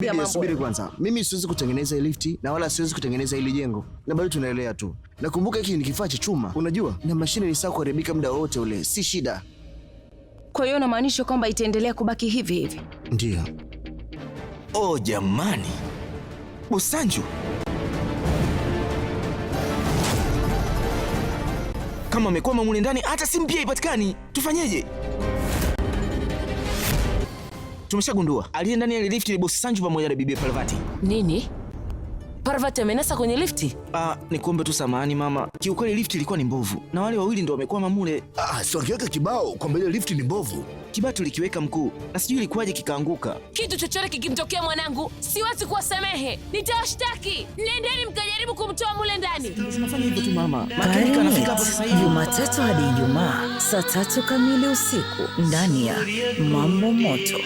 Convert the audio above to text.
Bibi, subiri kwanza. Mimi siwezi kutengeneza hii lifti na wala siwezi kutengeneza hili jengo. Na bado tunaelea tu. Nakumbuka hiki ni kifaa cha chuma, unajua? Na mashine ni sawa kuharibika muda wote ule, si shida. Kwa hiyo unamaanisha kwamba itaendelea kubaki hivi hivi? Ndiyo. Oh jamani. Bosanju. Kama amekwama mule ndani hata simu pia haipatikani. Tufanyeje? Tumeshagundua aliye ndani ya lift ni Boss Sanju pamoja na Bibi Parvati. Nini? Parvati amenasa kwenye lifti? Nikuombe tu samahani mama. Kiukweli lift ilikuwa ni mbovu na wale wawili ndio wamekwama mule. Sio kiweka kibao kwamba ile lift ni mbovu. Kibao tulikiweka mkuu na sijui ilikuwaje kikaanguka. Kitu chochote kikimtokea mwanangu, siwezi kuwasamehe. Nitawashtaki. Nendeni mkajaribu kumtoa mule ndani. Tunafanya hivyo tu mama. Makanika anafika hapo sasa hivi. Jumatatu hadi Ijumaa saa 3 kamili usiku ndani ya Mambo Moto.